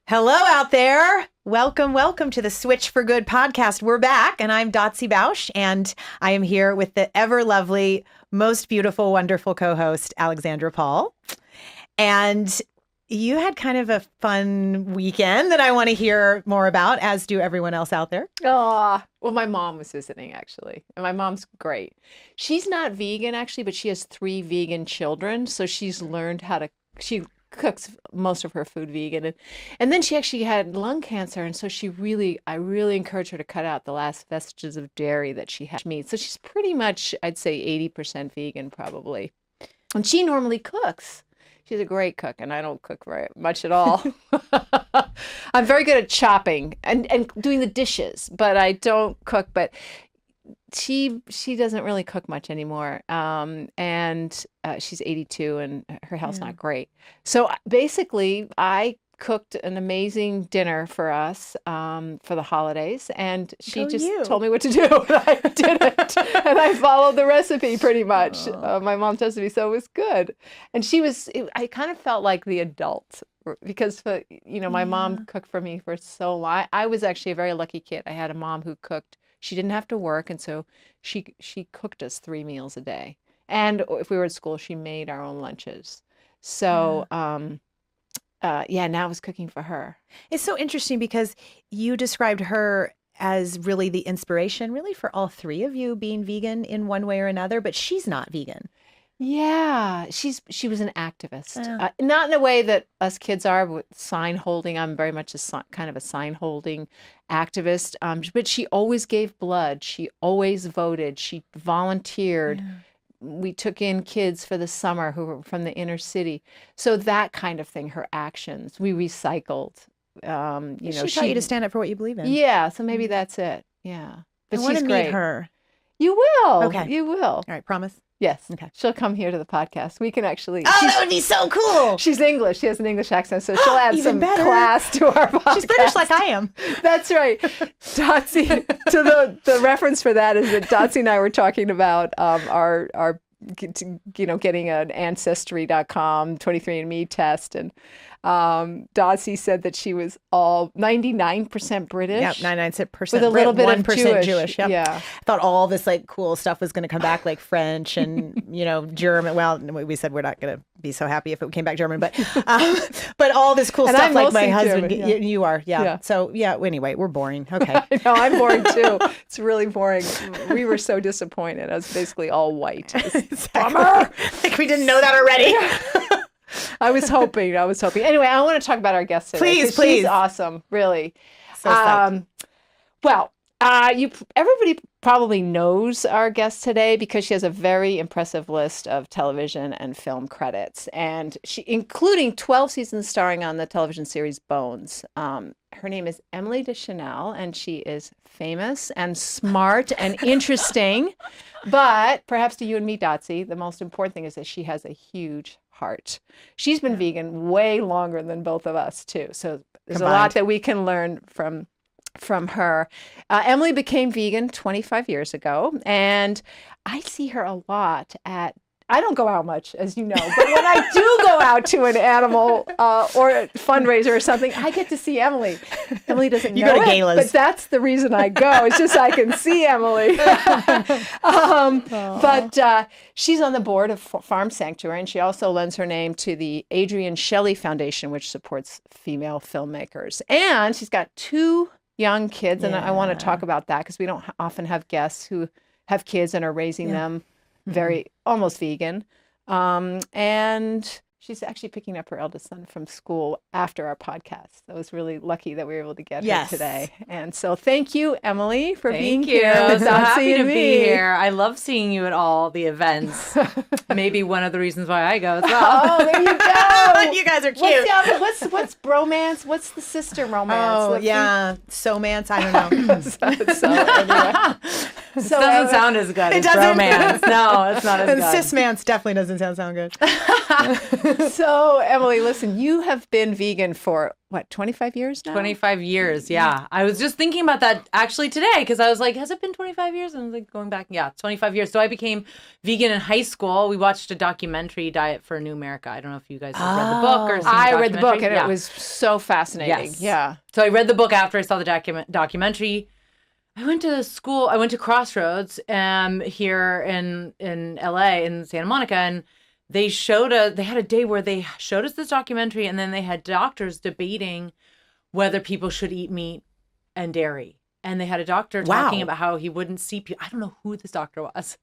Hello out there. Welcome to the Switch4Good podcast. We're back, and I'm Dotsie Bausch, and I am here with the ever lovely, most beautiful, wonderful co-host, Alexandra Paul. And you had kind of a fun weekend that I want to hear more about, as do everyone else out there. Well, my mom was visiting, actually, and my mom's great. She's not vegan, actually, but she has 3 vegan children, so she's learned how to, she cooks most of her food vegan. And then she actually had lung cancer, and so I really encouraged her to cut out the last vestiges of dairy that she had meat. So she's pretty much, I'd say 80% vegan, probably. And she normally cooks. She's a great cook, and I don't cook very much at all. I'm very good at chopping and doing the dishes, but I don't cook. But she doesn't really cook much anymore, and she's 82, and her health's not great. So basically, I cooked an amazing dinner for us for the holidays, and she told me what to do, and I did it, and I followed the recipe pretty much. My mom tested me, so it was good. And I kind of felt like the adult, because my mom cooked for me for so long. I was actually a very lucky kid. I had a mom who cooked. She didn't have to work, and so she cooked us 3 meals a day. And if we were at school, she made our own lunches. So now I was cooking for her. It's so interesting because you described her as really the inspiration, really, for all 3 of you being vegan in one way or another, but she's not vegan. Yeah, she was an activist, not in a way that us kids are with sign holding. I'm very much kind of a sign holding activist, but she always gave blood. She always voted. She volunteered. Yeah. We took in kids for the summer who were from the inner city. So that kind of thing, her actions. We recycled. She taught you to stand up for what you believe in. Yeah, so maybe that's it. Yeah. But I want to meet her. You will. Okay. You will. All right, promise? Yes. Okay. She'll come here to the podcast. We can actually. Oh, that would be so cool. She's English. She has an English accent, so she'll add some class to our podcast. She's British like I am. That's right. Dotsie, so the reference for that is that Dotsie and I were talking about our getting an Ancestry.com 23andMe test, and Dotsie said that she was all 99% British. Yep, 99% with a little bit 1% of Jewish. Yep. Yeah, I thought all this cool stuff was going to come back, like French and German. Well, we said we're not going to be so happy if it came back German, but all this cool stuff, like my husband. German, yeah. You are, yeah. So anyway, we're boring. Okay, no, I'm boring too. It's really boring. We were so disappointed. I was basically all white. Bummer. Like we didn't know that already. I was hoping. Anyway, I want to talk about our guest today. Please. She's awesome, really. So everybody probably knows our guest today because she has a very impressive list of television and film credits, and including 12 seasons starring on the television series Bones. Her name is Emily Deschanel, and she is famous and smart and interesting. But perhaps to you and me, Dotsie, the most important thing is that she has a huge heart. She's been vegan way longer than both of us, too. So there's a lot that we can learn from her. Emily became vegan 25 years ago, and I see her a lot I don't go out much, as you know, but when I do go out to an animal or a fundraiser or something, I get to see Emily. Emily doesn't know go to galas. But that's the reason I go. It's just so I can see Emily. But she's on the board of Farm Sanctuary, and she also lends her name to the Adrienne Shelley Foundation, which supports female filmmakers. And she's got 2 young kids, and I want to talk about that because we don't often have guests who have kids and are raising them very almost vegan. And she's actually picking up her eldest son from school after our podcast. I was really lucky that we were able to get her today. And so thank you, Emily, for being here. I'm so happy to be here. I love seeing you at all the events. Maybe one of the reasons why I go as well. Oh, there you go. You guys are cute. What's bromance? What's the sister romance? Oh, yeah. Somance. I don't know. so anyway. It doesn't sound as good as romance. No, it's not as good. Cis-mance definitely doesn't sound good. So, Emily, listen, you have been vegan for what, 25 years now? 25 years, yeah. I was just thinking about that actually today because I was like, has it been 25 years? And I was like, going back, yeah, 25 years. So I became vegan in high school. We watched a documentary, Diet for a New America. I don't know if you guys have read the book or seen I the read the book, and documentary. it was so fascinating. Yes. Yeah. So I read the book after I saw the documentary. I went to school. I went to Crossroads here in LA in Santa Monica, and they had a day where they showed us this documentary, and then they had doctors debating whether people should eat meat and dairy. And they had a doctor talking about how he wouldn't see people. I don't know who this doctor was.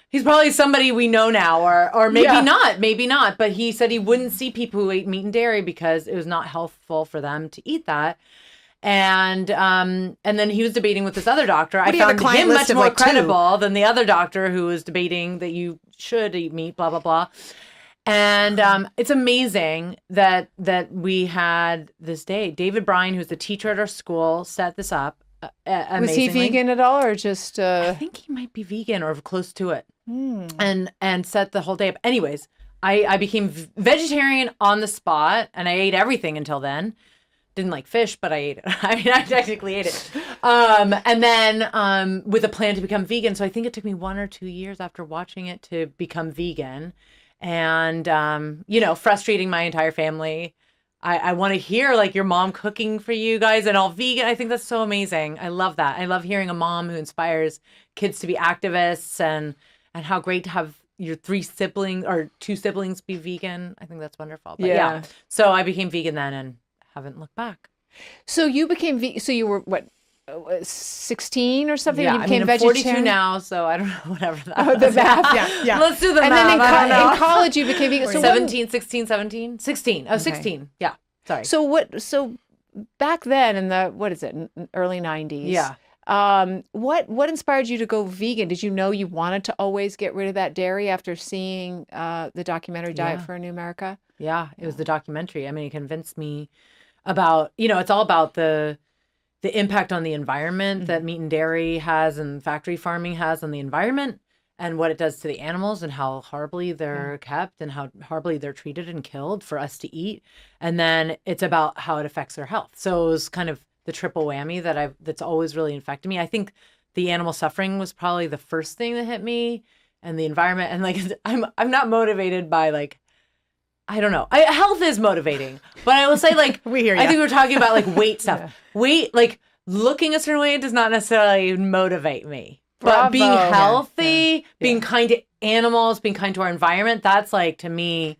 He's probably somebody we know now, or maybe not. But he said he wouldn't see people who ate meat and dairy because it was not healthful for them to eat that. And then he was debating with this other doctor. I found him much more credible than the other doctor who was debating that you should eat meat, blah, blah, blah. And it's amazing that we had this day. David Bryan, who's the teacher at our school, set this up. Was he vegan at all, or just? I think he might be vegan or close to it. And set the whole day up. Anyways, I became vegetarian on the spot, and I ate everything until then. Didn't like fish, but I ate it. I mean, I technically ate it. And then with a plan to become vegan. So I think it took me 1 or 2 years after watching it to become vegan. And, frustrating my entire family. I want to hear like your mom cooking for you guys and all vegan. I think that's so amazing. I love that. I love hearing a mom who inspires kids to be activists and how great to have your 2 siblings be vegan. I think that's wonderful. But yeah. So I became vegan then and haven't looked back. So you became vegan. So you were what, 16 or something? Yeah, you became I'm vegetarian? 42 now, so I don't know, whatever that Oh, the math. Yeah. Let's do the And math. then in college you became vegan. So 17, 16, 17? 16. Oh, 16. Yeah. Sorry. So back then in the, what is it, early 90s? Yeah. What inspired you to go vegan? Did you know you wanted to always get rid of that dairy after seeing the documentary Diet for a New America? Yeah, it was the documentary. I mean, it convinced me about, it's all about the impact on the environment that meat and dairy has and factory farming has on the environment and what it does to the animals and how horribly they're kept and how horribly they're treated and killed for us to eat. And then it's about how it affects their health. So it was kind of the triple whammy that's always really infected me. I think the animal suffering was probably the first thing that hit me, and the environment. And like, I'm not motivated by like, I don't know. Health is motivating, but I will say like, we hear you. I think we're talking about like weight stuff. Weight, like looking a certain way does not necessarily motivate me. But being healthy, being kind to animals, being kind to our environment, that's like, to me,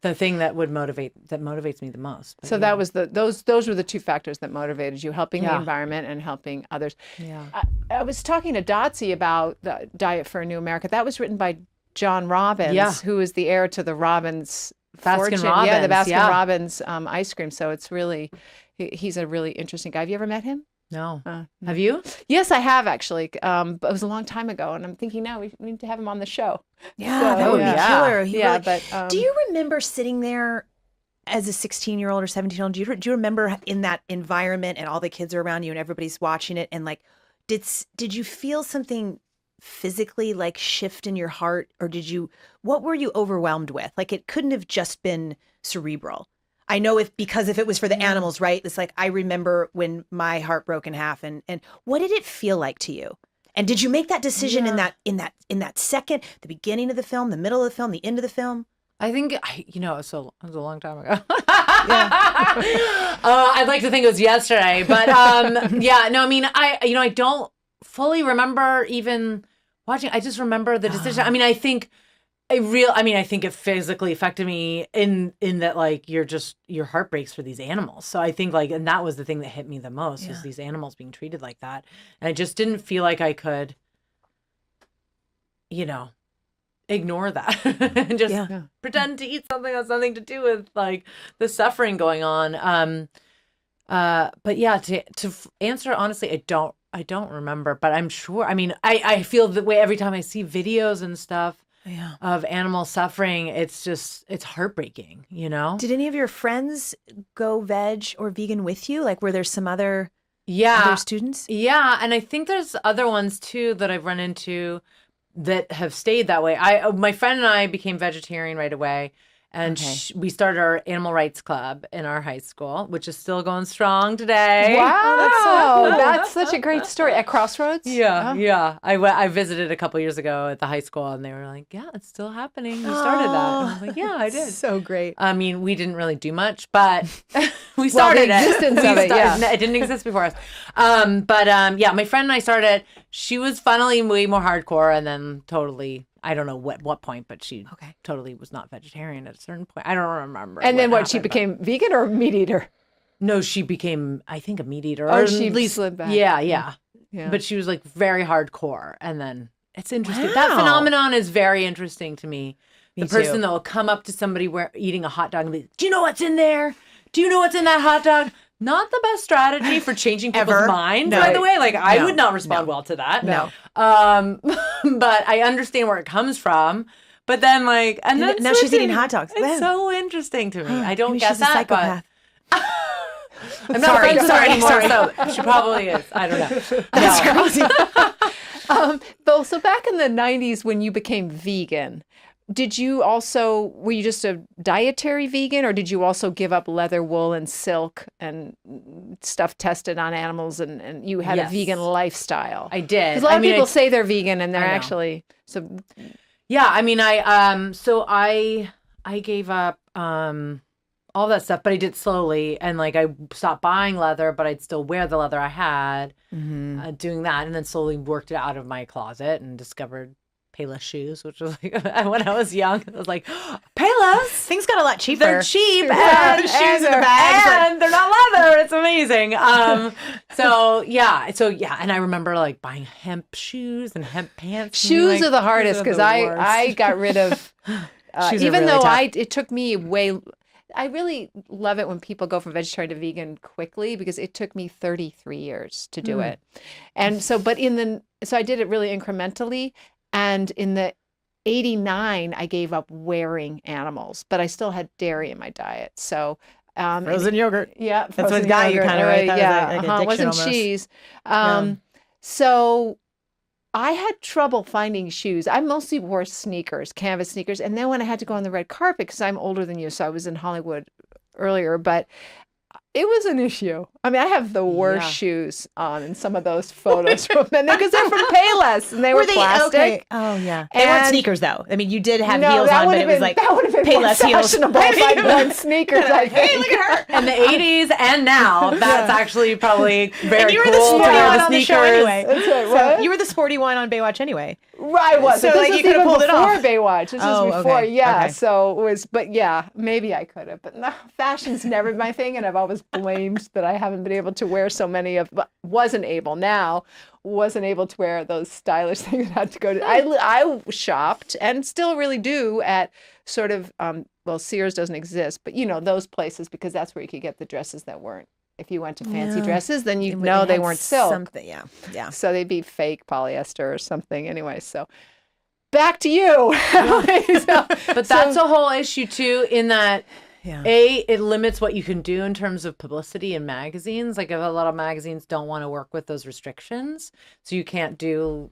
the thing that motivates me the most. But, so that was those were the 2 factors that motivated you, helping the environment and helping others. Yeah. I was talking to Dotsie about the Diet for a New America. That was written by John Robbins, who is the heir to the Robbins fortune. Robbins, the Baskin Robbins ice cream. So it's really, he's a really interesting guy. Have you ever met him? No. Have you? Yes, I have actually. But it was a long time ago, and I'm thinking now we need to have him on the show. Yeah, that would be killer. But do you remember sitting there as a 16-year-old or 17-year-old? Do you remember in that environment and all the kids are around you and everybody's watching it, and like, did you feel something physically like shift in your heart, or what were you overwhelmed with? Like, it couldn't have just been cerebral. I know because if it was for the animals, right? It's like, I remember when my heart broke in half, and what did it feel like to you? And did you make that decision in that second, the beginning of the film, the middle of the film, the end of the film? I think, it was a long time ago. I'd like to think it was yesterday, but I don't fully remember even watching. I just remember the decision. I mean, I think it physically affected me in that, like, your heart breaks for these animals. So I think, like, and that was the thing that hit me the most, was these animals being treated like that. And I just didn't feel like I could, ignore that and just pretend to eat something that has nothing to do with like the suffering going on. But yeah, to answer honestly, I don't remember, but I'm sure. I mean, I feel the way every time I see videos and stuff of animal suffering. It's heartbreaking, Did any of your friends go veg or vegan with you? Like, were there some other students? Yeah, and I think there's other ones too that I've run into that have stayed that way. My friend and I became vegetarian right away, And we started our animal rights club in our high school, which is still going strong today. Wow, that's such a great story. At Crossroads? Yeah. I visited a couple years ago at the high school, and they were like, "Yeah, it's still happening. You started that." And I was like, "Yeah, I did." So great. I mean, we didn't really do much, but we started the existence of it. Yeah, it didn't exist before us. Yeah, my friend and I started it. She was funnily way more hardcore, and then totally. I don't know what point, but she totally was not vegetarian at a certain point. I don't remember. And then she became vegan or meat eater? No, she became, I think, a meat eater. Or she at least slid back. Yeah. But she was like very hardcore. And then it's interesting. That phenomenon is very interesting to me. The person that will come up to somebody eating a hot dog and be, "Do you know what's in there? Do you know what's in that hot dog?" Not the best strategy for changing people's minds, by the way. Like, I would not respond well to that. No. But I understand where it comes from. But then, like, and then now she's eating hot dogs. It's so interesting to me. I don't Maybe get she's that, a psychopath. but I'm not friends with her anymore, so she probably is. I don't know. That's crazy. So back in the 90s when you became vegan, were you just a dietary vegan, or did you also give up leather, wool, and silk and stuff tested on animals, and you had a vegan lifestyle? I did. 'Cause a lot of people say they're vegan and they're actually so. Yeah, I mean, I gave up all that stuff, but I did slowly, and like I stopped buying leather, but I'd still wear the leather I had, doing that, and then slowly worked it out of my closet and discovered Payless shoes, which was like when I was young, I was like, Payless, things got a lot cheaper. They're cheap, and shoes in the bags, and they're not leather. It's amazing. So yeah, and I remember like buying hemp shoes and hemp pants. Shoes are the hardest because I got rid of even though it took me I really love it when people go from vegetarian to vegan quickly, because it took me 33 years to do it. And so, so I did it really incrementally. And in the 89, I gave up wearing animals, but I still had dairy in my diet. So frozen yogurt. Yeah. That's what got you kind of right. That was it wasn't almost. Cheese. So I had trouble finding shoes. I mostly wore sneakers, canvas sneakers. And then when I had to go on the red carpet, because I'm older than you, so I was in Hollywood earlier, but it was an issue. I mean, I have the worst shoes on in some of those photos from them because they're from Payless and they were plastic. Okay. Oh yeah, they weren't sneakers though. I mean, you did have heels on, but it was like that would have been Payless more fashionable if I'd worn sneakers. I think. Hey, look at her. In the 80s and now, that's actually probably very and you were cool. the sporty one on the show sneakers. anyway. That's right. What? You were the sporty one on Baywatch anyway. Right, was. So like you could have pulled it off. Before Baywatch. This was before, yeah. Okay. So it was, but yeah, maybe I could have. But no, fashion's never my thing, and I've always blamed that I haven't been able to wear so many of. Wasn't able to wear those stylish things. I had to go to. I shopped and still really do at sort of Sears doesn't exist, but those places, because that's where you could get the dresses that weren't. If you went to fancy dresses, then you know they weren't silk. Something, yeah. So they'd be fake polyester or something. Anyway, so back to you. But that's a whole issue too, in that it limits what you can do in terms of publicity in magazines. Like if a lot of magazines don't want to work with those restrictions, so you can't do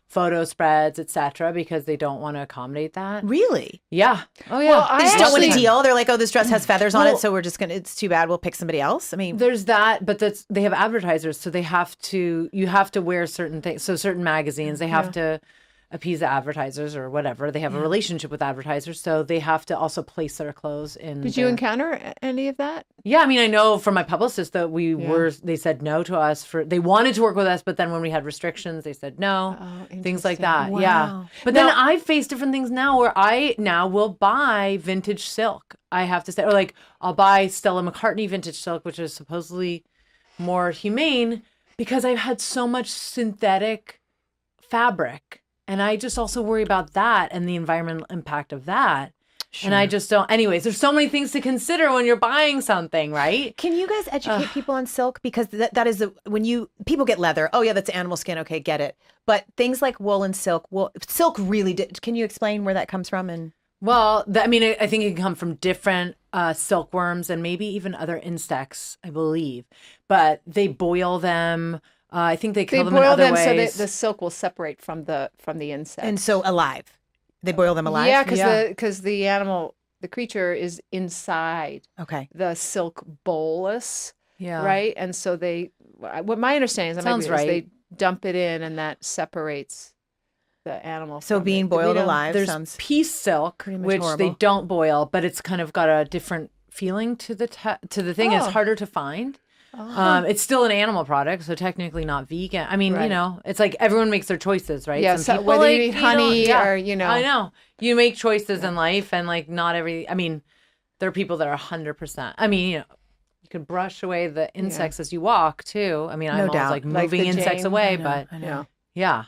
photo spreads, etc., because they don't want to accommodate that. Really? Yeah. Oh yeah. Well, they just don't want a deal. They're like, oh, this dress has feathers on it, so we're just gonna. It's too bad. We'll pick somebody else. I mean, there's that, but they have advertisers, so you have to wear certain things. So certain magazines, they have to appease the advertisers or whatever. They have a relationship with advertisers, so they have to also place their clothes in. Did you encounter any of that? Yeah, I mean, I know from my publicist that they said no to us they wanted to work with us, but then when we had restrictions, they said no, things like that. Wow. Yeah. But then I've faced different things now where I now will buy vintage silk. I have to say, or like I'll buy Stella McCartney vintage silk, which is supposedly more humane, because I've had so much synthetic fabric. And I just also worry about that and the environmental impact of that. Sure. And I just don't. Anyways, there's so many things to consider when you're buying something, right? Can you guys educate people on silk? Because that is when people get leather. Oh yeah, that's animal skin. Okay, get it. But things like wool and silk. Silk really did. Can you explain where that comes from? And well, I mean, I think it can come from different silkworms and maybe even other insects, I believe. But they boil them. I think they kill them in other ways. So that the silk will separate from the insect. And so alive. They boil them alive? Yeah, because the animal, the creature is inside Okay. the silk bolus, Yeah. right? And so what my understanding is, Sounds right. they dump it in, and that separates the animal. So from being it. boiled We don't- alive There's sounds peace silk, pretty much which they horrible. don't boil, but it's kind of got a different feeling to the thing. It's Oh. harder to find. Oh. It's still an animal product, so technically not vegan. I mean, Right. it's like everyone makes their choices, right? Yeah, Some so people whether you like, eat honey don't- or, I know. You make choices in life, and like not every. I mean, there are people that are 100%. I mean, you could brush away the insects as you walk too. I mean, I'm No always doubt. like Like moving the insects Jane. away, I know, but I know. yeah.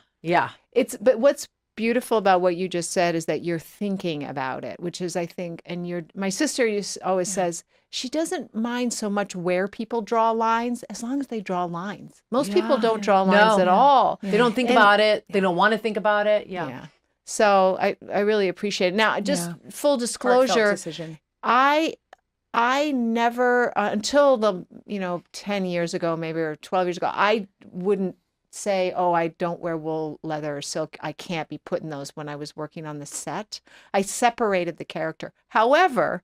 But what's beautiful about what you just said is that you're thinking about it, which is, I think, and my sister always says she doesn't mind so much where people draw lines as long as they draw lines. Most people don't draw lines No. at all. They don't think And- about it. They don't want to think about it. Yeah. So I really appreciate it. Now, just full Heartfelt disclosure, decision. I never until the 10 years ago, maybe, or 12 years ago, I wouldn't say, oh, I don't wear wool, leather, or silk. I can't be putting those when I was working on the set. I separated the character. However,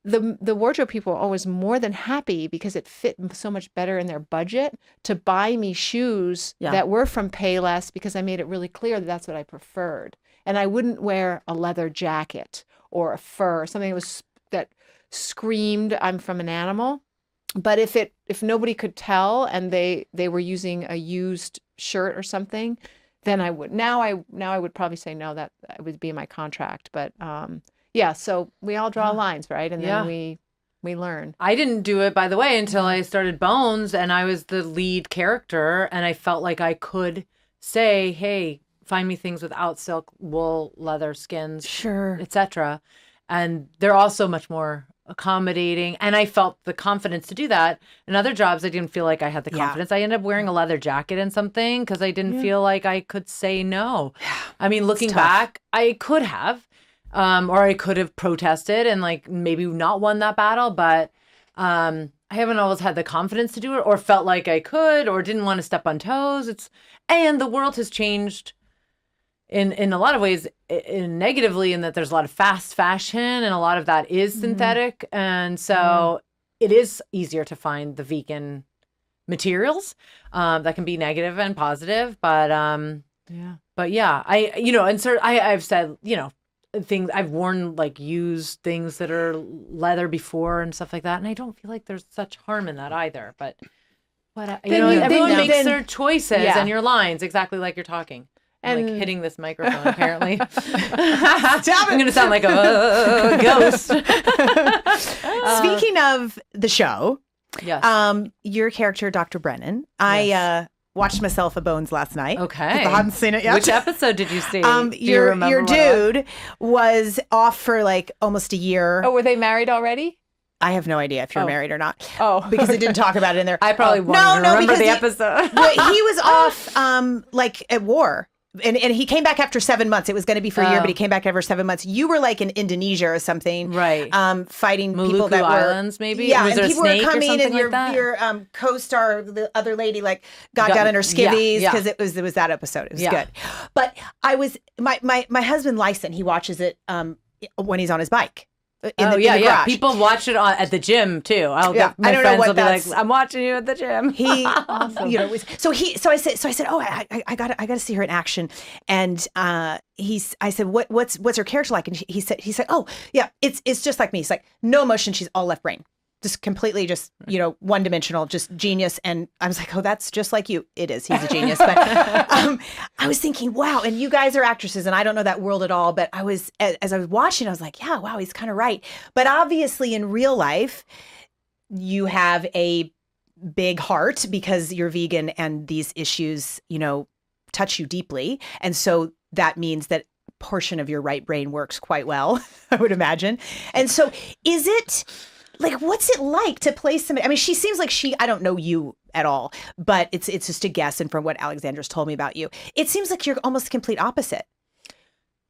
the wardrobe people were always more than happy, because it fit so much better in their budget, to buy me shoes that were from Payless, because I made it really clear that that's what I preferred. And I wouldn't wear a leather jacket or a fur, something that screamed I'm from an animal. But if nobody could tell and they were using a used shirt or something, then I would. Now I would probably say no, that would be in my contract. But so we all draw lines, right? And then we learn. I didn't do it, by the way, until I started Bones, and I was the lead character, and I felt like I could say, hey, find me things without silk, wool, leather, skins, Sure. etc. And they're also much more accommodating, and I felt the confidence to do that. In other jobs, I didn't feel like I had the confidence. I ended up wearing a leather jacket and something because I didn't feel like I could say no. I mean, looking back, I could have, or I could have protested and like maybe not won that battle, but I haven't always had the confidence to do it, or felt like I could, or didn't want to step on toes. And the world has changed in a lot of ways, negatively, in that there's a lot of fast fashion, and a lot of that is synthetic. And so it is easier to find the vegan materials that can be negative and positive. But I've said, things I've worn, like used things that are leather before and stuff like that. And I don't feel like there's such harm in that either. But everyone makes their choices and your lines, exactly like you're talking. I'm like hitting this microphone, apparently. I'm going to sound like a ghost. Speaking of the show, Yes. Your character, Dr. Brennan, I watched myself a Bones last night. Okay. I hadn't seen it yet. Which episode did you see? Your dude was off for like almost a year. Oh, were they married already? I have no idea if you're married or not. Oh. Because it didn't talk about it in there. I probably won't even remember the episode. Well, he was off like at war. And he came back after 7 months. It was going to be for a year, but he came back after 7 months. You were like in Indonesia or something, Right? Fighting Maluku people that were Islands, maybe. Yeah, Was and there a people were snake or coming, something and like your that? co-star, the other lady, like got down in her skivvies because it was that episode. It was good. But I was my husband Lyson. He watches it when he's on his bike. In the garage. People watch it at the gym too. My I don't know friends what will be like, that's- "I'm watching you at the gym." He, so I said, oh, I gotta see her in action, and I said, what's her character like? And he said, oh yeah, it's just like me. He's like, no emotion. She's all left brain, just completely, just one dimensional, just genius. And I was like, oh, that's just like you. It is. He's a genius. But I was thinking, wow. And you guys are actresses, and I don't know that world at all. But as I was watching, I was like, yeah, wow, he's kind of right. But obviously, in real life, you have a big heart because you're vegan, and these issues, touch you deeply. And so that means that portion of your right brain works quite well, I would imagine. And so is it like, what's it like to play somebody? I mean, she seems like I don't know you at all, but it's just a guess. And from what Alexandra's told me about you, it seems like you're almost the complete opposite.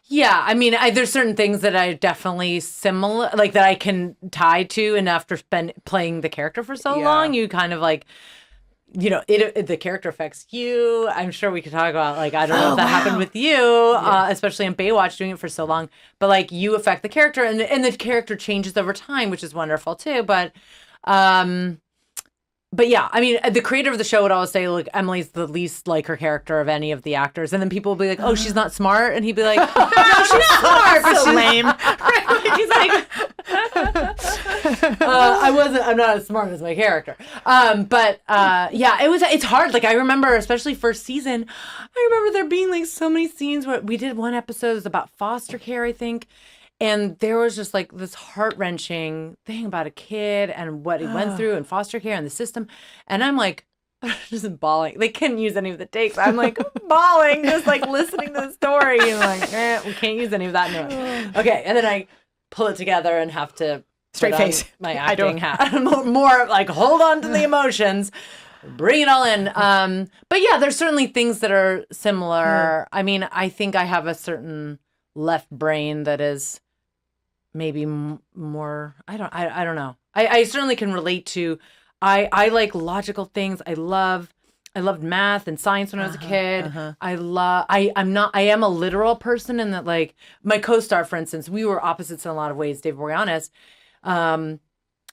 Yeah, I mean, there's certain things that are definitely similar, like that I can tie to, and after playing the character for so long, you kind of like, the character affects you. I'm sure we could talk about, like, I don't know if that happened with you, especially in Baywatch, doing it for so long. But, like, you affect the character, and the character changes over time, which is wonderful, too. But yeah, I mean, the creator of the show would always say, like, Emily's the least like her character of any of the actors. And then people would be like, oh, she's not smart. And he'd be like, no, she's smart, but So lame. He's like, I'm not as smart as my character. Yeah, it's hard. Like, I remember, especially first season, I remember there being, like, so many scenes where we did one episode, it was about foster care, I think. And there was just, like, this heart-wrenching thing about a kid and what he went through in foster care and the system. And I'm like, just bawling. They couldn't use any of the takes. I'm like bawling, just like listening to the story. And like, we can't use any of that now. Okay. And then I pull it together and have to Straight put on face. my acting hat. More like, hold on to the emotions. Bring it all in. But yeah, there's certainly things that are similar. I mean, I think I have a certain left brain that is maybe more, I don't know. I certainly can relate to, I like logical things. I loved math and science when I was a kid. I am a literal person in that, like, my co-star, for instance, we were opposites in a lot of ways, Dave Boreanaz, and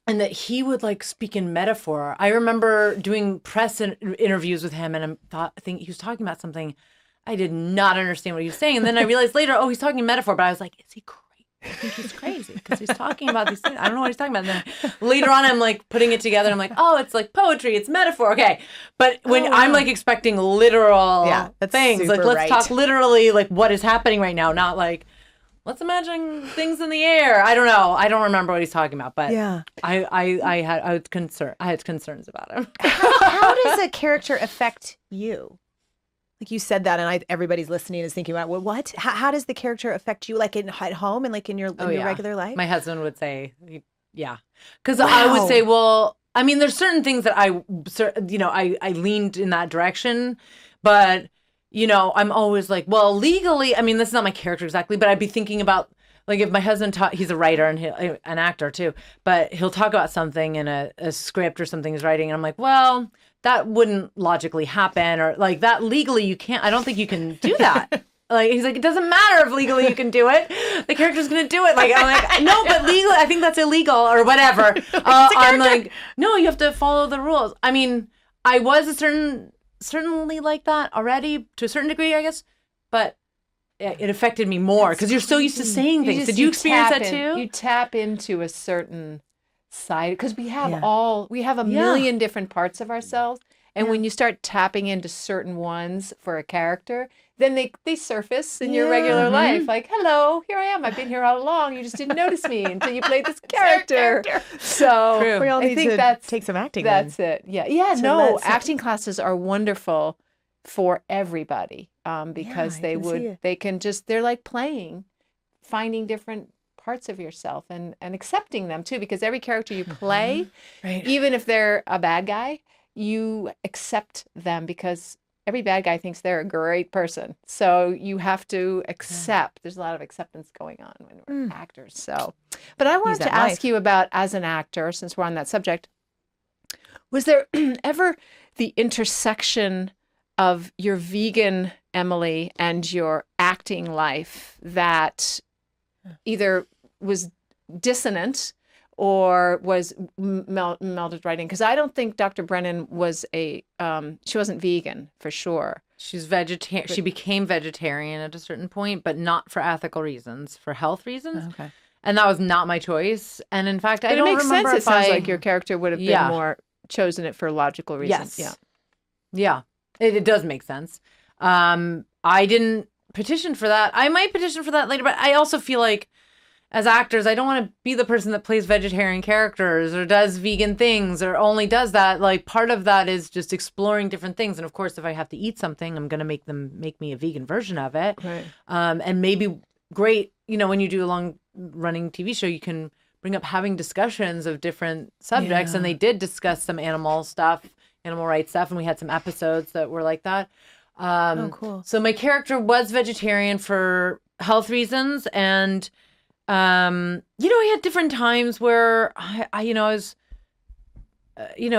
that he would, like, speak in metaphor. I remember doing press interviews with him, and I think he was talking about something I did not understand what he was saying. And then I realized later, oh, he's talking metaphor, but I was like, is he crazy? I think he's crazy because he's talking about these things. I don't know what he's talking about. And then later on, I'm like putting it together. I'm like, oh, it's like poetry. It's metaphor. Okay. But when I'm like expecting literal things, like, let's talk literally, like, what is happening right now, not like, let's imagine things in the air. I don't know. I don't remember what he's talking about, but I had concerns about him. How does a character affect you? Like, you said that, and everybody's listening is thinking about, well, what? How does the character affect you, like, at home and, like, in your regular life? My husband would say, yeah. Because I would say, well, I mean, there's certain things that I leaned in that direction, but, I'm always like, well, legally, I mean, this is not my character exactly, but I'd be thinking about, like, if my husband he's a writer and an actor too, but he'll talk about something in a script or something he's writing, and I'm like, well, that wouldn't logically happen, or like that legally you can't. I don't think you can do that. Like, he's like, it doesn't matter if legally you can do it. The character's gonna do it. Like, I'm like, no, but legally, I think that's illegal or whatever. I'm like, no, you have to follow the rules. I mean, I was certainly like that already to a certain degree, I guess, but it affected me more because you're so used to saying things. Did you experience that too? You tap into a certain side because we have a million different parts of ourselves, and when you start tapping into certain ones for a character, then they surface in your regular life. Like, hello, here I am. I've been here all along. You just didn't notice me until you played this character. So we all need to take some acting. That's it. Yeah. No, acting classes are wonderful for everybody because they're like playing, finding different parts of yourself and accepting them too, because every character you play, even if they're a bad guy, you accept them because every bad guy thinks they're a great person. So you have to accept. There's a lot of acceptance going on when we're actors. So, but I wanted to ask you about, as an actor, since we're on that subject, was there ever the intersection of your vegan Emily and your acting life that either was dissonant or was melded right in? Because I don't think Dr. Brennan was she wasn't vegan for sure. She's vegetarian. She became vegetarian at a certain point, but not for ethical reasons, for health reasons. Okay. And that was not my choice. And in fact, I don't remember. It makes sense. It sounds like your character would have been more chosen it for logical reasons. Yes. Yeah. It does make sense. I didn't petition for that. I might petition for that later, but I also feel like, as actors, I don't want to be the person that plays vegetarian characters or does vegan things or only does that. Like, part of that is just exploring different things. And of course, if I have to eat something, I'm going to make them make me a vegan version of it. Right. And maybe great, when you do a long running TV show, you can bring up having discussions of different subjects. And they did discuss some animal rights stuff. And we had some episodes that were like that. Cool. So my character was vegetarian for health reasons. And I had different times where I was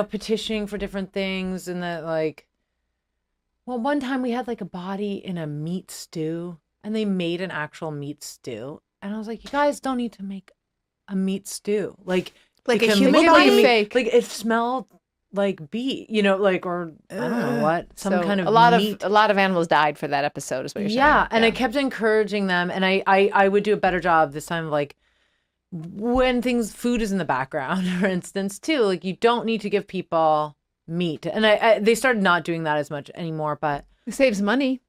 petitioning for different things, and that like, well, one time we had like a body in a meat stew, and they made an actual meat stew, and I was like, you guys don't need to make a meat stew, like a it can human look like a body? meat, like it smelled like beef, like, or I don't know what, some kind of a lot meat. of animals died for that episode, is what you're saying. Yeah, and I kept encouraging them, and I would do a better job this time of like, when food is in the background, for instance, too, like you don't need to give people meat. And they started not doing that as much anymore, but it saves money.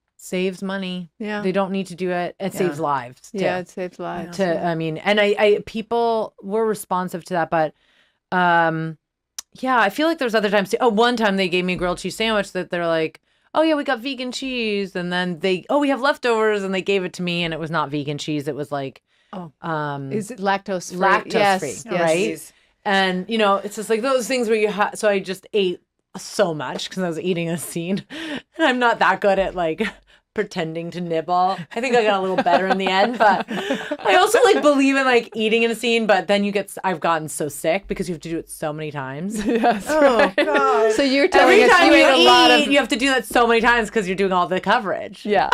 Yeah. They don't need to do it. It saves lives. Too. Yeah, it saves lives. I mean, and I people were responsive to that, but yeah, I feel like there's other times too. Oh, one time they gave me a grilled cheese sandwich that they're like, oh yeah, we got vegan cheese. And then we have leftovers, and they gave it to me, and it was not vegan cheese. It was like, is it lactose free? Lactose free, yes. right? And it's just like those things where you have. So I just ate so much because I was eating a scene, and I'm not that good at like pretending to nibble. I think I got a little better in the end, but I also like believe in like eating in a scene. But then I've gotten so sick because you have to do it so many times. Yes. Oh God! So you're telling Every us time you ate a lot of. you have to do that so many times because you're doing all the coverage. Yeah.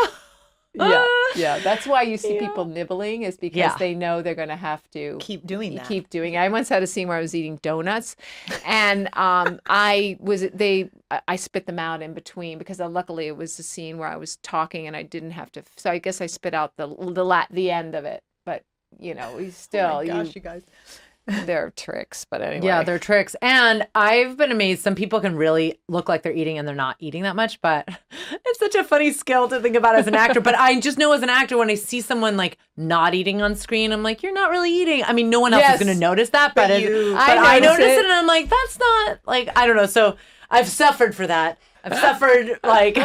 Yeah. That's why you see people nibbling, is because they know they're going to have to Keep doing that. Keep doing it. I once had a scene where I was eating donuts, and I spit them out in between because luckily it was a scene where I was talking and I didn't have to. So I guess I spit out the end of it. But we still. Oh my gosh, you guys. There are tricks, but anyway. Yeah, they're tricks. And I've been amazed. Some people can really look like they're eating and they're not eating that much, but it's such a funny skill to think about as an actor. But I just know as an actor, when I see someone like not eating on screen, I'm like, you're not really eating. I mean, no one else is going to notice that, but I notice it, and I'm like, that's not like, I don't know. So I've suffered for that. I've suffered like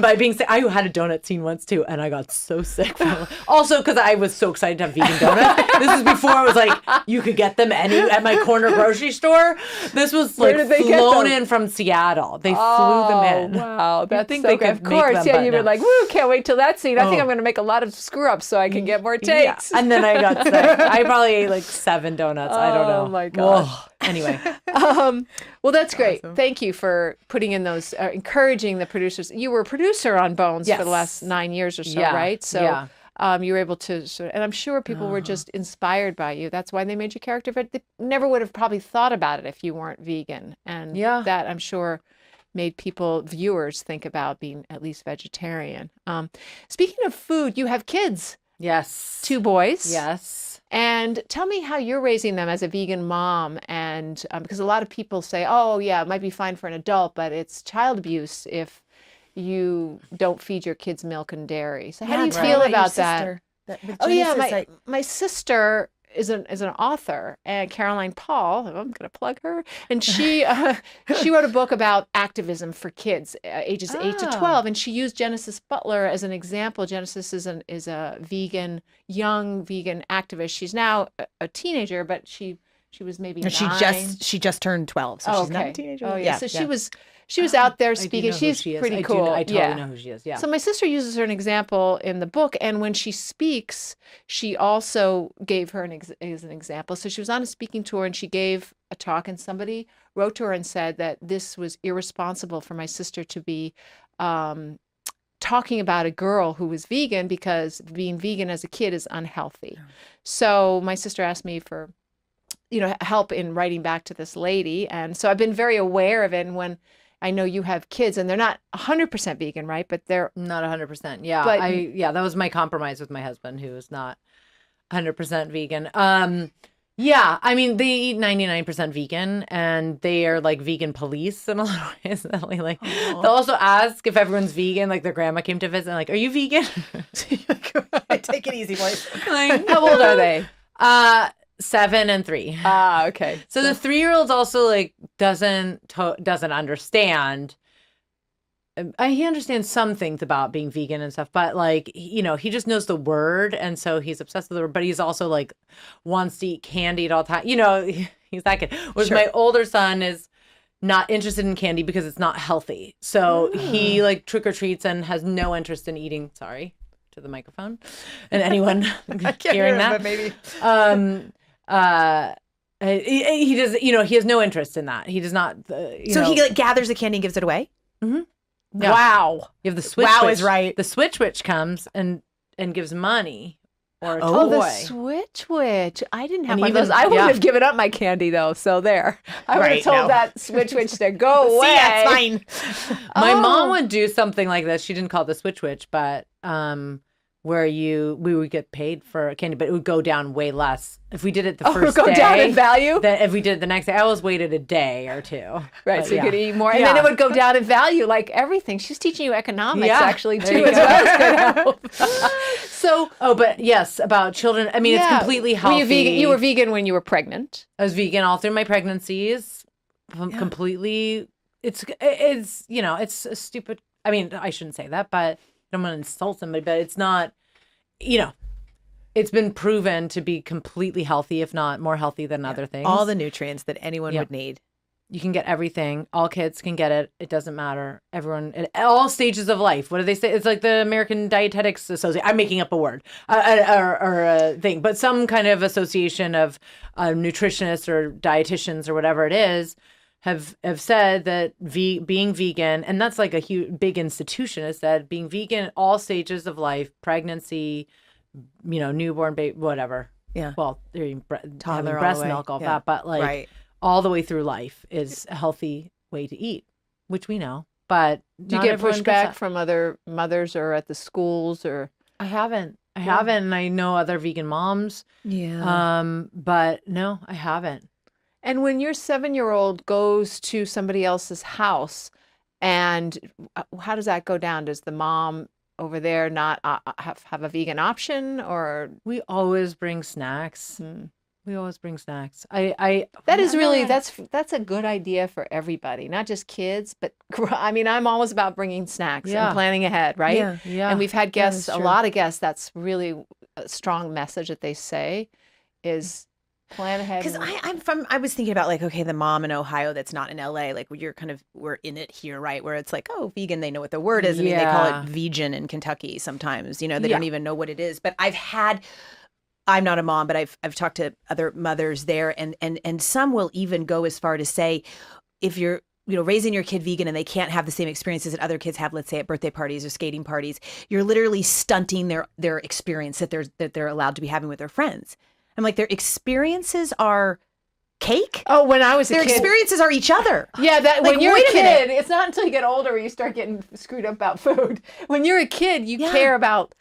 by being sick. I had a donut scene once too, and I got so sick. Also, because I was so excited to have vegan donuts. This is before it was like you could get them at my corner grocery store. This was like flown in from Seattle. They flew them in. Wow, that's think so they good. could Of course, make them, yeah. but You were no. like, "Woo! Can't wait till that scene. I think I'm going to make a lot of screw ups so I can get more takes." Yeah. And then I got sick. I probably ate like 7 donuts. I don't know. Oh my gosh. Whoa. Anyway. Well, that's great. Awesome. Thank you for putting in those, encouraging the producers. You were a producer on Bones for the last 9 years or so, right? So you were able to and I'm sure people were just inspired by you. That's why they made your character, but they never would have probably thought about it if you weren't vegan. And that, I'm sure, made viewers think about being at least vegetarian. Speaking of food, you have kids. Yes. 2 boys. Yes. And tell me how you're raising them as a vegan mom. And because a lot of people say, oh, yeah, it might be fine for an adult, but it's child abuse if you don't feed your kids milk and dairy. So how do you feel about that? Oh, yeah, my sister is an author, and Caroline Paul, I'm going to plug her, and she wrote a book about activism for kids ages 8 to 12, and she used Genesis Butler as an example. Genesis is a young vegan activist. She's now a teenager, but she was maybe 9. She just turned 12, so she's not a teenager. Oh yeah, so she was out there speaking. She's pretty cool. I totally know who she is. Yeah. So my sister uses her an example in the book, and when she speaks, she also gave her as an example. So she was on a speaking tour, and she gave a talk, and somebody wrote to her and said that this was irresponsible for my sister to be talking about a girl who was vegan because being vegan as a kid is unhealthy. Yeah. So my sister asked me for help in writing back to this lady, and so I've been very aware of it. And when I know you have kids, and they're not 100% vegan, right? But they're not 100%. Yeah. But that was my compromise with my husband, who is not 100% vegan. Yeah. I mean, they eat 99% vegan, and they are like vegan police in a lot of ways. Like, they'll also ask if everyone's vegan. Like their grandma came to visit, and like, are you vegan? Take it easy, boys. Like, how old are they? 7 and 3. Okay. So the 3-year-old also like doesn't understand. He understands some things about being vegan and stuff, but like he just knows the word, and so he's obsessed with the word. But he's also like wants to eat candy at all time. He's that kid. Whereas my older son is not interested in candy because it's not healthy. So he like trick or treats and has no interest in eating. Sorry to the microphone and anyone I can't hearing hear that. But maybe. he does, he has no interest in that. He does not. So he like gathers the candy and gives it away. Mm-hmm. Yeah. Wow. You have the Switch. Wow Witch. is right. The Switch Witch comes and gives money or a Oh, toy. the Switch Witch. I didn't have And one of even- those. I wouldn't yeah. have given up my candy, though. So there. I would Right, have told no. that Switch Witch to go away. See, that's fine. My Oh. mom would do something like this. She didn't call it the Switch Witch, but where we would get paid for candy, but it would go down way less if we did it the Oh, it would first go day. down in value? Then if we did it the next day, I always waited a day or two. Right, But so you yeah. could eat more. And Yeah. then it would go down in value like everything. She's teaching you economics, Yeah, actually, there too, you as go. well as good health. So, Oh, but yes, about children. I mean, it's completely healthy. Were you vegan? You were vegan when you were pregnant. I was vegan all through my pregnancies. Completely. It's it's a stupid. I mean, I shouldn't say that, but I don't want to insult somebody. But it's not. It's been proven to be completely healthy, if not more healthy than other things. All the nutrients that anyone would need. You can get everything. All kids can get it. It doesn't matter. Everyone at all stages of life. What do they say? It's like the American Dietetics Association. I'm making up a word or a thing, but some kind of association of nutritionists or dietitians or whatever it is have said that being vegan, and that's like a huge, big institution, has said being vegan at all stages of life, pregnancy, newborn baby, whatever. Yeah. Well, Toddler, having all breast the way. milk, all Yeah. that, but like. Right. All the way through life is a healthy way to eat, which we know. But Do you get pushback from other mothers or at the schools or? I haven't. And I know other vegan moms. Yeah. But no, I haven't. And when your 7-year-old goes to somebody else's house, and how does that go down? Does the mom over there not have a vegan option, or? We always bring snacks. We always bring snacks. That is really, that's a good idea for everybody, not just kids, but I mean, I'm always about bringing snacks and planning ahead, right? Yeah. Yeah. And we've had guests, is a true. lot of guests, that's really a strong message that they say is plan ahead. Because I was thinking about like, okay, the mom in Ohio that's not in LA, like we're in it here, right? Where it's like, oh, vegan, they know what the word is. I mean, they call Yeah. it vegan in Kentucky sometimes, they don't even know what it is. But I'm not a mom, but I've talked to other mothers there, and some will even go as far to say, if you're raising your kid vegan and they can't have the same experiences that other kids have, let's say at birthday parties or skating parties, you're literally stunting their experience that they're allowed to be having with their friends. I'm like, their experiences are cake. Oh, when I was a Their kid. experiences are each other. Yeah, that Like, when you're a wait a minute. kid, it's not until you get older where you start getting screwed up about food. When you're a kid, you Yeah. care about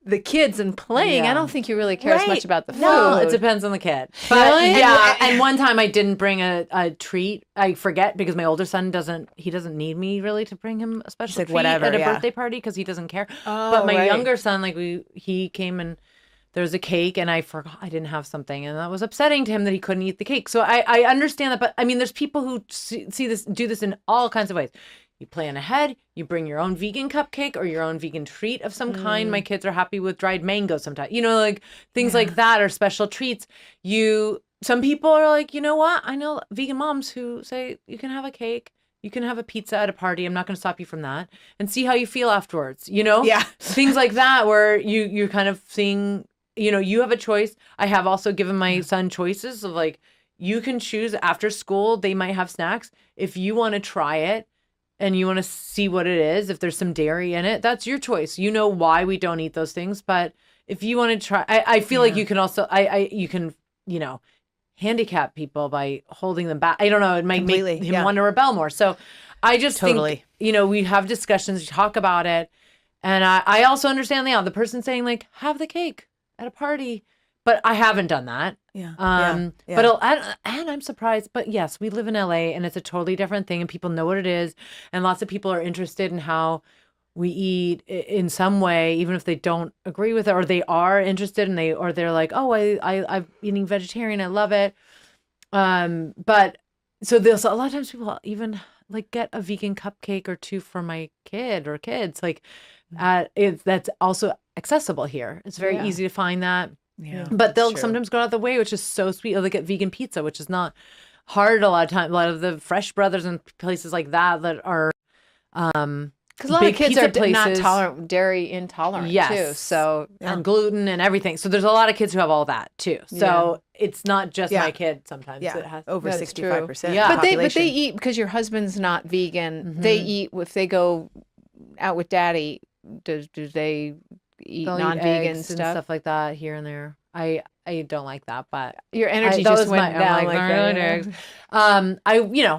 the kids and playing. Yeah. I don't think you really care as Right. much about the food. No, it depends on the kid. But Really? and one time I didn't bring a treat. I forget because my older son doesn't need me really to bring him a special like, treat whatever, at a yeah. birthday party because he doesn't care. Oh, But my right. younger son, like he came and there was a cake and I forgot I didn't have something and that was upsetting to him that he couldn't eat the cake. So I understand that, but I mean, there's people who do this in all kinds of ways. You plan ahead, you bring your own vegan cupcake or your own vegan treat of some kind. My kids are happy with dried mango sometimes. Like things like that or special treats. Some people are like, you know what? I know vegan moms who say you can have a cake, you can have a pizza at a party. I'm not going to stop you from that and see how you feel afterwards, Yeah. Things like that where you're kind of seeing, you have a choice. I have also given my son choices of like, you can choose after school. They might have snacks. If you want to try it, and you want to see what it is, if there's some dairy in it, that's your choice. You know why we don't eat those things, but if you want to try, I feel like you can also, you can, handicap people by holding them back. I don't know. It might Completely, make him yeah. want to rebel more. So I just Totally. think, we have discussions, we talk about it. And I also understand the person saying like, have the cake at a party, but I haven't done that. Yeah. But and I'm surprised, but yes, we live in LA and it's a totally different thing and people know what it is. And lots of people are interested in how we eat in some way, even if they don't agree with it, or they are interested and they're like, oh, I'm eating vegetarian. I love it. But so there's a lot of times people even like get a vegan cupcake or two for my kid or kids. Like that's also accessible here. It's very easy to find that. Yeah. But they'll True. sometimes go out of the way, which is so sweet. Or they get vegan pizza, which is not hard a lot of times. A lot of the Fresh Brothers and places like that are Because a lot of big kids pizza are not places. tolerant, dairy intolerant too. So and gluten and everything. So there's a lot of kids who have all that too. So it's not just Yeah. my kid. Sometimes Yeah, it has over That's 65%. Yeah. of but the they population. eat because your husband's not vegan. They eat if they go out with daddy. Do they eat they'll eat non-vegan eggs and stuff? stuff like that here and there. I don't like that, but Your energy that just was went my- down I'm like "They're that. eggs."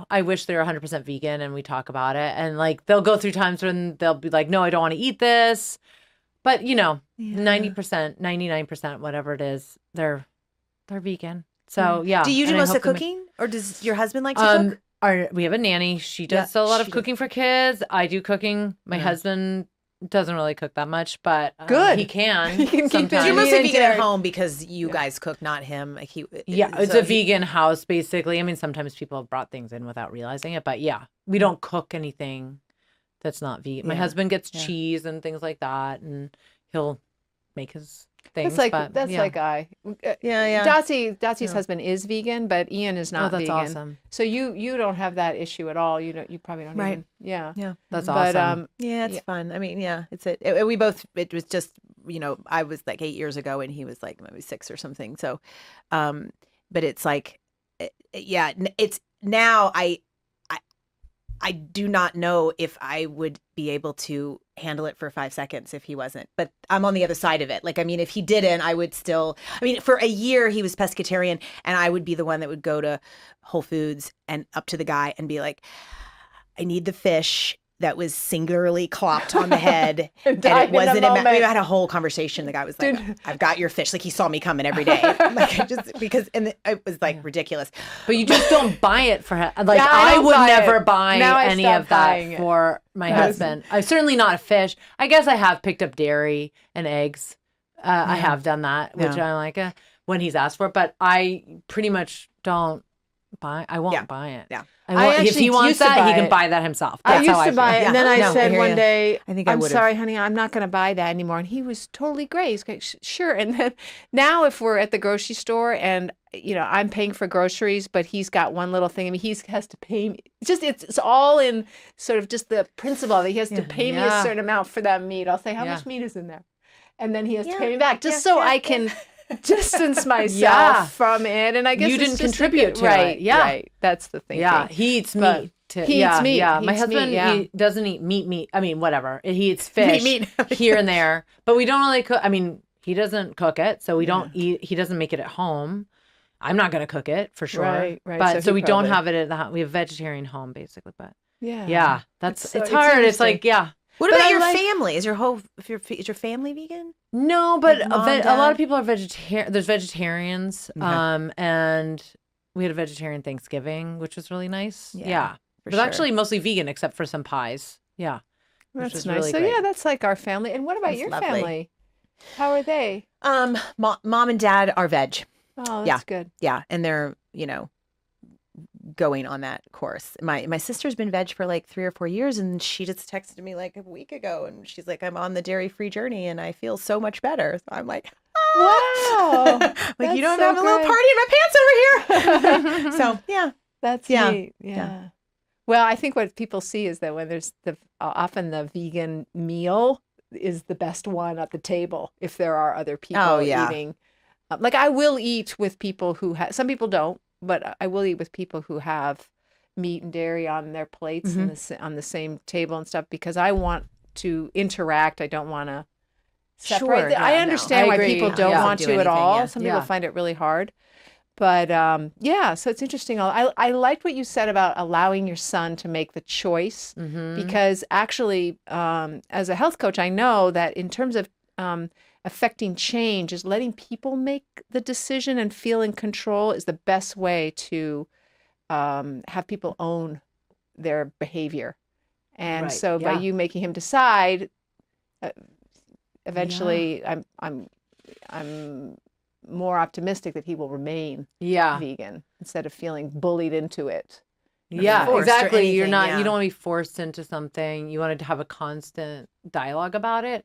I wish they were 100% vegan and we talk about it, and like they'll go through times when they'll be like, no, I don't want to eat this, but 90%, 99%, whatever it is, they're vegan. So Do you do and I most hope of they make- cooking, or does your husband like to cook? We have a nanny. She does Yeah, a lot of she does. cooking for kids. I do cooking. My husband doesn't really cook that much, but Good. he can. He can keep sometimes. busy. You're mostly and vegan at dairy. home because you guys cook, not him. Like It's so a vegan house, basically. I mean, sometimes people have brought things in without realizing it, but we don't cook anything that's not vegan. My Yeah. husband gets cheese and things like that, and he'll make his things. That's like but, that's yeah. like I. Yeah. Dotsy's husband is vegan, but Ian is not that's vegan. awesome. So you don't have that issue at all. You probably don't Right. even. Yeah. That's But awesome. Yeah, it's fun. I mean, we both, it was just, I was like 8 years ago and he was like maybe 6 or something. So, but it's like, it's now I do not know if I would be able to handle it for 5 seconds if he wasn't, but I'm on the other side of it. Like, I mean, if he didn't, I would still, for a year he was pescatarian and I would be the one that would go to Whole Foods and up to the guy and be like, I need the fish that was singularly clopped on the head. and died it in a wasn't, moment. we had a whole conversation. The guy was like, I've got your fish. Like he saw me coming every day. Like it was like ridiculous. But you just don't buy it for him. Like Yeah, I I don't would buy never it. buy Now I any stopped of that buying it. for my husband. I'm certainly not a fish. I guess I have picked up dairy and eggs. I have done that, which I like when he's asked for it. But I pretty much don't buy. I won't buy it. Yeah. If actually he wants used to that, he buy can it. buy that himself. I That's used how to feel. buy it, and then I No, I said hear one ya. day, I think I I'm would've. sorry, honey, I'm not going to buy that anymore. And he was totally great. He's like, sure. And then now if we're at the grocery store and, I'm paying for groceries, but he's got one little thing. I mean, he has to pay me. It's all in sort of just the principle that he has to pay me a certain amount for that meat. I'll say, how much meat is in there? And then he has to pay me back just so I can distance myself from it. And I guess You it's didn't just contribute to it. right, Yeah. right. That's the thing. Yeah, he eats But meat. He eats meat. Yeah, He my eats husband meat, yeah. he doesn't eat meat. I mean, whatever. He eats fish Meat. here and there, but we don't really cook. I mean, he doesn't cook it, so we don't eat. He doesn't make it at home. I'm not gonna cook it for sure. Right. But So so he we don't probably- have it at the house. We have vegetarian home basically, but Yeah. that's So it's it's hard. It's like interesting. What But about I your like- family? Is your family vegan? no, but Like mom, a lot dad? of people are vegetarian. There's vegetarians, and we had a vegetarian Thanksgiving, which was really nice. Yeah. for It was sure. actually mostly vegan except for some pies. Yeah. Which That's was nice. really So great. yeah, that's like our family. And what about That's your lovely. family? How are they? Mom and dad are veg. Oh, that's Yeah. good. Yeah, and they're going on that course. My sister's been veg for like 3 or 4 years, and she just texted me like a week ago, and she's like, "I'm on the dairy-free journey, and I feel so much better." So I'm like, Wow. like That's you don't so have a little great. party in my pants over here. So yeah, That's Yeah. neat. Yeah. Well, I think what people see is that when there's often the vegan meal is the best one at the table if there are other people eating. Like I will eat with people who have, some people don't, but I will eat with people who have meat and dairy on their plates and on the same table and stuff because I want to interact. I don't want to separate. Sure, I yeah, no. understand I why agree. people Yeah. don't Yeah. want Do to at anything, all. yeah. Some people Yeah. find it really hard. But so it's interesting. I liked what you said about allowing your son to make the choice because actually, as a health coach, I know that in terms of affecting change, is letting people make the decision and feel in control is the best way to have people own their behavior. And Right, so by yeah. you making him decide, eventually, I'm more optimistic that he will remain Yeah. vegan instead of feeling bullied into it. Yeah, forced or exactly. You're anything, not, yeah. you don't want to be forced into something. You wanted to have a constant dialogue about it.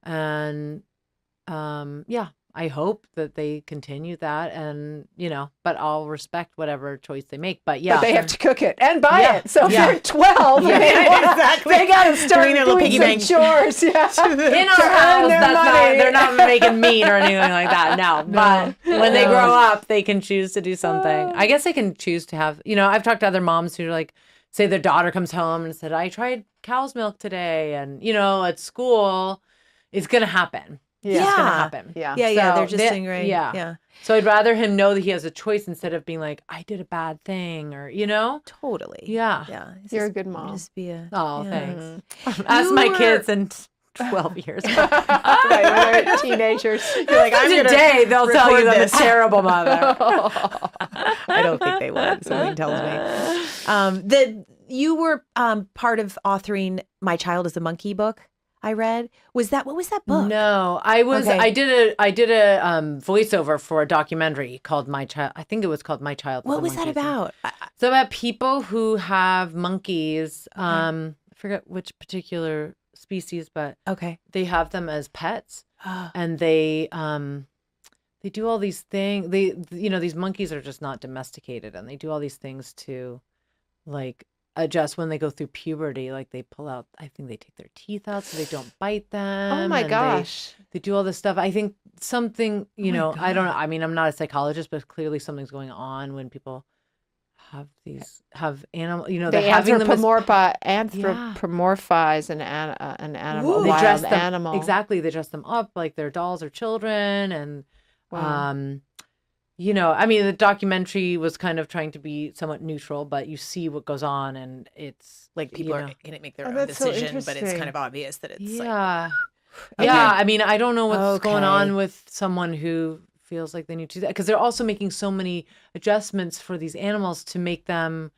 And yeah, I hope that they continue that, and but I'll respect whatever choice they make. But yeah, But they have to cook it and buy Yeah. it. So if Yeah. they're 12, Exactly. they got to start Doing their little doing piggy some bank. chores. Yeah. in our to earn house, their that's not, money. they're not making meat or anything like that. No, but when they grow up, they can choose to do something. I guess they can choose to have. I've talked to other moms who like say their daughter comes home and said, "I tried cow's milk today," and at school, it's gonna happen. Yeah. It's gonna happen. Yeah. Yeah, they're So just doing right. Yeah. Yeah. So I'd rather him know that he has a choice instead of being like, I did a bad thing, or Totally. Yeah. Yeah. It's You're a just- good mom. Just be a. Oh, yeah. thanks. Ask my You kids in 12 years. Right, when they're teenagers. You're like, I'm gonna Today they'll tell you record that I'm a this. terrible mother. I don't think they would. Something tells me. That you were part of authoring "My Child is a Monkey" book. I read. What was that book? No, I was. Okay. I did a voiceover for a documentary called "My Child." I think it was called "My Child." What was that about? So about people who have monkeys. I forget which particular species, but Okay. they have them as pets, Oh. and they do all these things. These monkeys are just not domesticated, and they do all these things to, like, adjust when they go through puberty. Like they pull out, I think they take their teeth out so they don't bite them. Oh my and gosh. They do all this stuff. I think something, my I don't know. God. I mean, I'm not a psychologist, but clearly something's going on when people have animal. They They're having them as anthropomorphize an animal, Ooh. they wild dress them animal. exactly. They dress them up like they're dolls or children, and Wow. I mean, the documentary was kind of trying to be somewhat neutral, but you see what goes on, and it's Like people are going to make their Oh, own that's so decision, but it's interesting. kind of obvious that it's like, yeah, Okay. yeah. I mean, I don't know what's going on Okay. with someone who feels like they need to do that, because they're also making so many adjustments for these animals to make them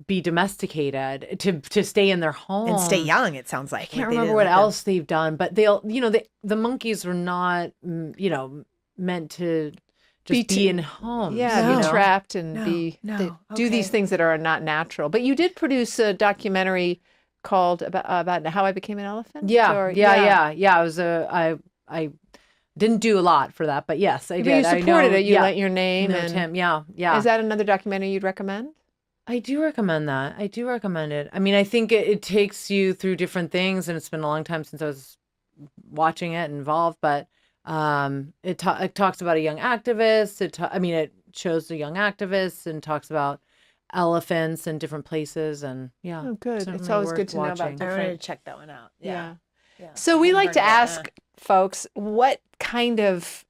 be domesticated, to stay in their home and stay young. It sounds like. I can't remember what else they've done, but the monkeys were not, meant to just be in homes. Yeah, No. be trapped and No, be no, they do these okay. things that are not natural. But you did produce a documentary called about how I became an elephant. Yeah, Or- yeah. I was I didn't do a lot for that, but yes, I But did. you I supported know, it. You yeah, lent your name know and Tim. Yeah. Is that another documentary you'd recommend? I do recommend that. I do recommend it. I mean, I think it takes you through different things, and it's been a long time since I was watching it and involved, but it talks about a young activist. It shows the young activists and talks about elephants in different places, and yeah. Oh, good. It's certainly always worth good to know about watching. I wanted different. to check that one out. Yeah. Yeah. So we like to Heard about ask folks what kind of,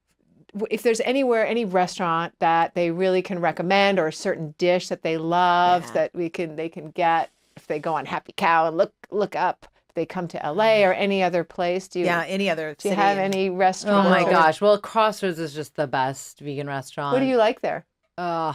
if there's any restaurant that they really can recommend, or a certain dish that they love Yeah. that they can get if they go on Happy Cow and look up. If they come to LA or any other place, do you Any other do you city have in- any Oh restaurants? my or- gosh! Well, Crossroads is just the best vegan restaurant. What do you like there? Well,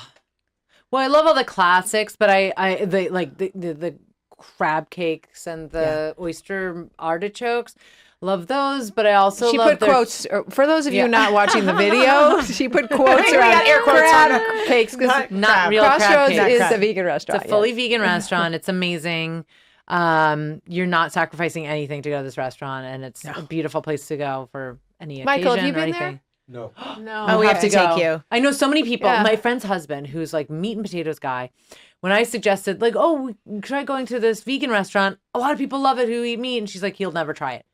I love all the classics, but the crab cakes and the oyster artichokes. Love those, but I also She love put their quotes for those of you Yeah. not watching the video. She put quotes We around got air quotes crab on cakes because not real crab Crossroads cakes. is Crab. a vegan restaurant. It's a fully vegan restaurant. It's amazing. You're not sacrificing anything to go to this restaurant, and it's a beautiful place to go for any occasion. Michael, have you or been there? anything. No. No. Oh, we have to go. take you. I know so many people. Yeah. My friend's husband, who's like meat and potatoes guy, when I suggested like, oh, we try going to this vegan restaurant, a lot of people love it who eat meat, and she's like, he'll never try it.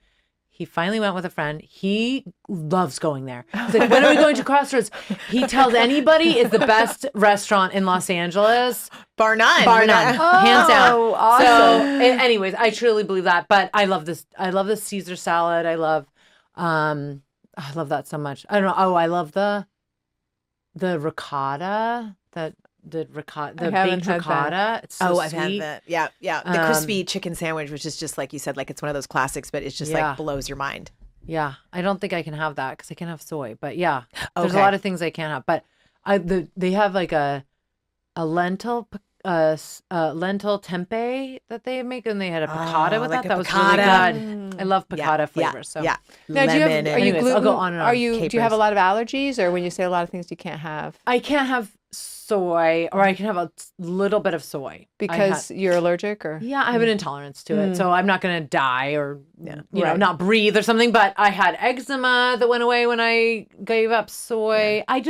He finally went with a friend. He loves going there. He's like, when are we going to Crossroads? He tells anybody it's the best restaurant in Los Angeles. Bar none. Bar none. Hands down. Oh, awesome. So, anyways, I truly believe that. But I love this. I love the Caesar salad. I love that so much. I don't know. Oh, I love the ricotta. The I haven't baked had ricotta. that. It's so I've had sweet. that. Yeah. The crispy chicken sandwich, which is just like you said, like it's one of those classics, but it's just Yeah. like blows your mind. Yeah, I don't think I can have that because I can't have soy. But yeah, there's a Okay. lot of things I can't have. But they have like a lentil tempeh that they make, and they had a piccata with like that. a That was piccata. really good. I love piccata flavors. So yeah. Now, do you have, Lemon are and- you Anyways, gluten? I'll go on and Are on. you? Do you have a lot of allergies, or when you say a lot of things you can't have? I can't have soy, or I can have a little bit of soy. Because you're allergic, or Yeah, I have an intolerance to it. So I'm not going to die or, you know, Right. not breathe or something. But I had eczema that went away when I gave up soy. I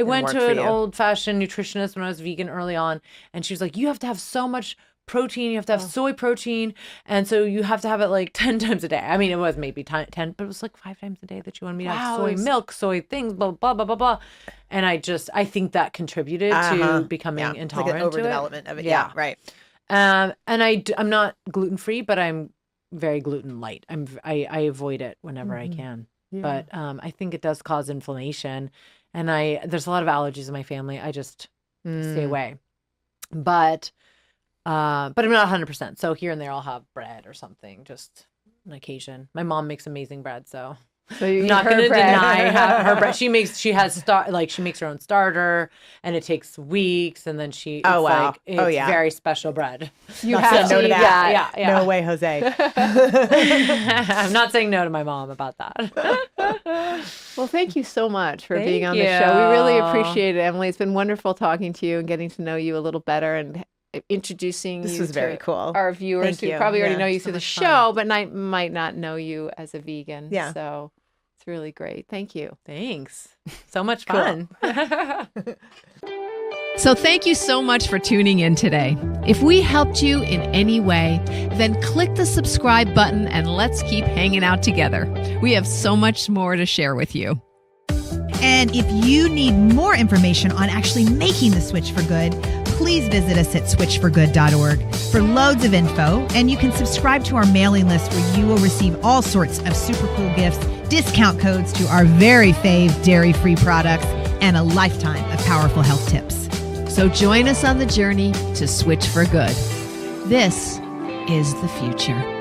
went work to for an you. old-fashioned nutritionist when I was vegan early on. And she was like, you have to have so much protein. You have to have soy protein. And so you have to have it like 10 times a day. I mean, it was maybe 10, but it was like 5 times a day that you wanted me to have Wow, soy milk, soy things, blah, blah, blah, blah, blah. And I think that contributed to becoming Yeah. It's like intolerant an to it. overdevelopment of it. Yeah. Yeah, right. And I'm not gluten free, but I'm very gluten light. I avoid it whenever I can. But I think it does cause inflammation, and there's a lot of allergies in my family. I just stay away. But I'm not 100%. So here and there I'll have bread or something, just on occasion. My mom makes amazing bread, so so you I'm eat not her going to bread. deny her bread. She makes her own starter, and it takes weeks, and then it's very special bread. You Not have saying to no to eat that. Yeah. No way, Jose. I'm not saying no to my mom about that. Well, thank you so much for Thank being on the show. We really you. appreciate it, Emily. It's been wonderful talking to you and getting to know you a little better and introducing This you was to very cool. our viewers Thank who you. probably already Yeah. know you So through the much show, but might not know you as a vegan. Yeah. So it's really great. Thank you. Thanks. So much fun. So thank you so much for tuning in today. If we helped you in any way, then click the subscribe button and let's keep hanging out together. We have so much more to share with you. And if you need more information on actually making the switch for good, please visit us at switch4good.org for loads of info. And you can subscribe to our mailing list where you will receive all sorts of super cool gifts, discount codes to our very fave dairy-free products, and a lifetime of powerful health tips. So join us on the journey to Switch for Good. This is the future.